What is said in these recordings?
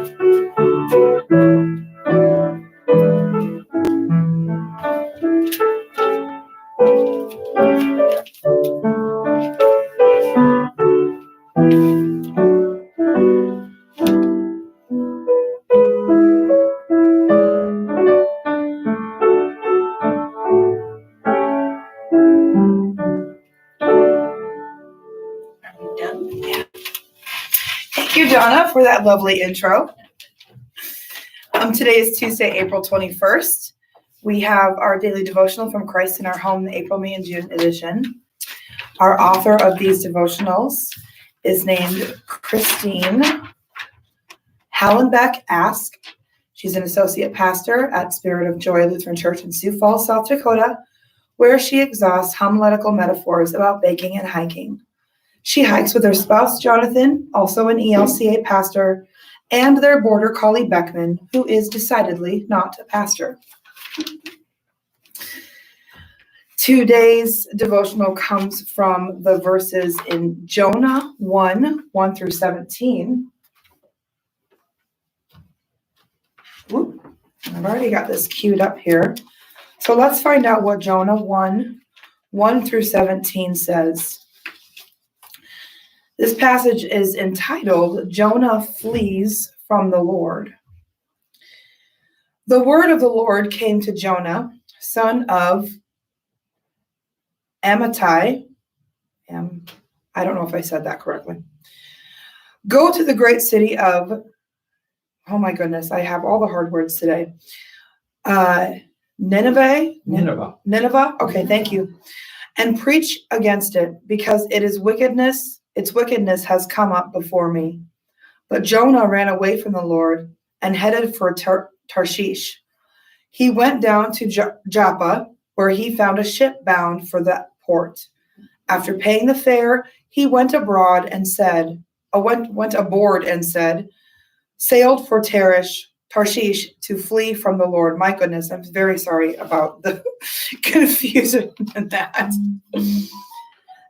Thank you, Donna, for that lovely intro. Today is Tuesday, April 21st. We have our daily devotional from Christ in Our Home, the April, May, and June edition. Our author of these devotionals is named Christine Hallenbeck-Ask. She's an associate pastor at Spirit of Joy Lutheran Church in Sioux Falls, South Dakota, where she exhausts homiletical metaphors about baking and hiking. She hikes with her spouse, Jonathan, also an ELCA pastor, and their border collie, Beckman, who is decidedly not a pastor. Today's devotional comes from the verses in Jonah 1 through 17. Whoop, I've already got this queued up here. So let's find out what Jonah 1 through 17 says. This passage is entitled, Jonah Flees from the Lord. The word of the Lord came to Jonah, son of Amittai. I don't know if I said that correctly. Go to the great city of, oh my goodness, I have all the hard words today. Nineveh. Okay, thank you. And preach against it, because its wickedness has come up before me. But Jonah ran away from the Lord and headed for Tarshish. He went down to Joppa, where he found a ship bound for that port. After paying the fare, he went aboard and said, sailed for Tarshish to flee from the Lord. My goodness, I'm very sorry about the confusion in that.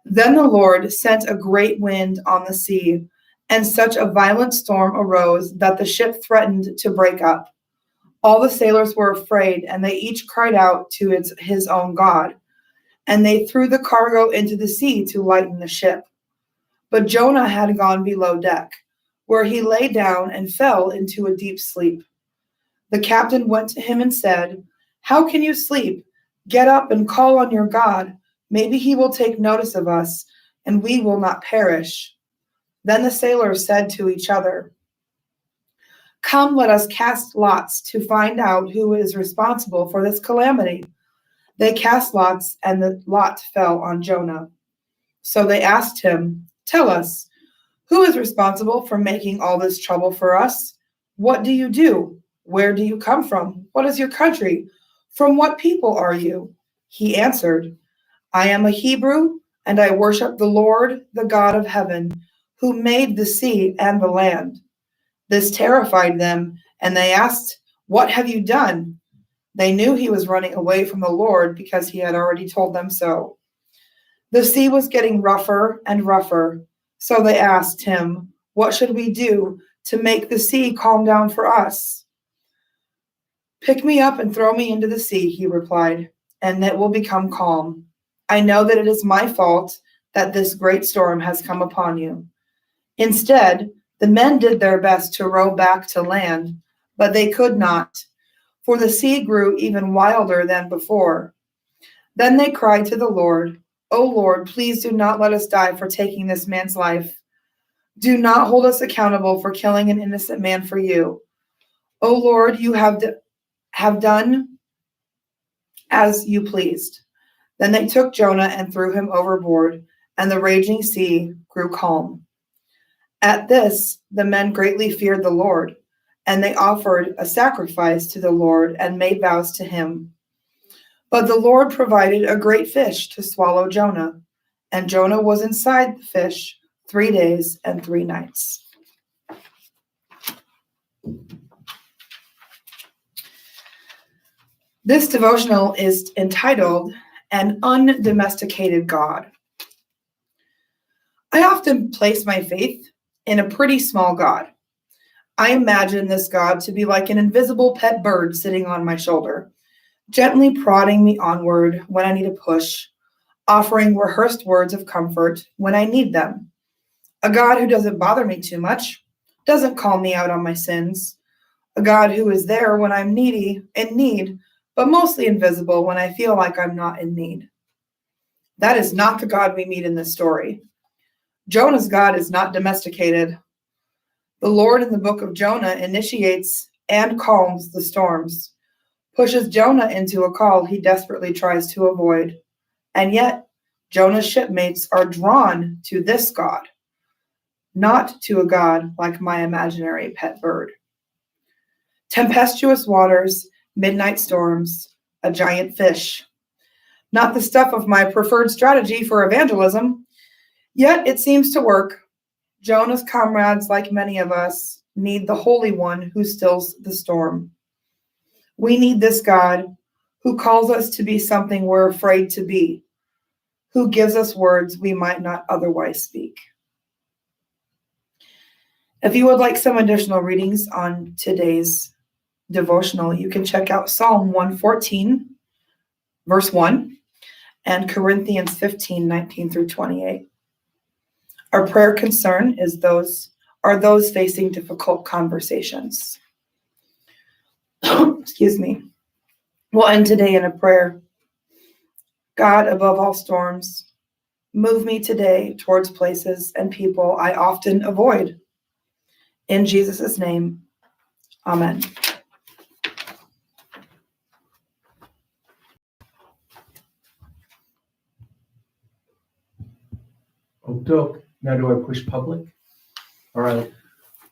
Then the Lord sent a great wind on the sea, and such a violent storm arose that the ship threatened to break up. All the sailors were afraid, and they each cried out to his own God. And they threw the cargo into the sea to lighten the ship. But Jonah had gone below deck, where he lay down and fell into a deep sleep. The captain went to him and said, "How can you sleep? Get up and call on your God. Maybe he will take notice of us, and we will not perish." Then the sailors said to each other, "Come, let us cast lots to find out who is responsible for this calamity." They cast lots, and the lot fell on Jonah. So they asked him, "Tell us, who is responsible for making all this trouble for us? What do you do? Where do you come from? What is your country? From what people are you?" He answered, "I am a Hebrew, and I worship the Lord, the God of heaven, who made the sea and the land." This terrified them, and they asked, "What have you done?" They knew he was running away from the Lord because he had already told them so. The sea was getting rougher and rougher, so they asked him, "What should we do to make the sea calm down for us?" "Pick me up and throw me into the sea," he replied, "and it will become calm. I know that it is my fault that this great storm has come upon you." Instead, the men did their best to row back to land, but they could not, for the sea grew even wilder than before. Then they cried to the Lord, "O Lord, please do not let us die for taking this man's life. Do not hold us accountable for killing an innocent man for you. O Lord, you have done as you pleased." Then they took Jonah and threw him overboard, and the raging sea grew calm. At this, the men greatly feared the Lord, and they offered a sacrifice to the Lord and made vows to him. But the Lord provided a great fish to swallow Jonah, and Jonah was inside the fish 3 days and 3 nights. This devotional is entitled, An Undomesticated God. I often place my faith in a pretty small God. I imagine this God to be like an invisible pet bird sitting on my shoulder, gently prodding me onward when I need a push, offering rehearsed words of comfort when I need them. A God who doesn't bother me too much, doesn't call me out on my sins. A God who is there when I'm in need, but mostly invisible when I feel like I'm not in need. That is not the God we meet in this story. Jonah's God is not domesticated. The Lord in the book of Jonah initiates and calms the storms, pushes Jonah into a call he desperately tries to avoid. And yet, Jonah's shipmates are drawn to this God, not to a God like my imaginary pet bird. Tempestuous waters, midnight storms, a giant fish. Not the stuff of my preferred strategy for evangelism, yet it seems to work. Jonah's comrades, like many of us, need the Holy One who stills the storm. We need this God who calls us to be something we're afraid to be, who gives us words we might not otherwise speak. If you would like some additional readings on today's devotional, you can check out Psalm 114, verse 1, and Corinthians 15, 19 through 28. Our prayer concern are those facing difficult conversations. Excuse me. We'll end today in a prayer. God, above all storms, move me today towards places and people I often avoid. In Jesus' name, amen. Okey-doke. Now do I push public? All right.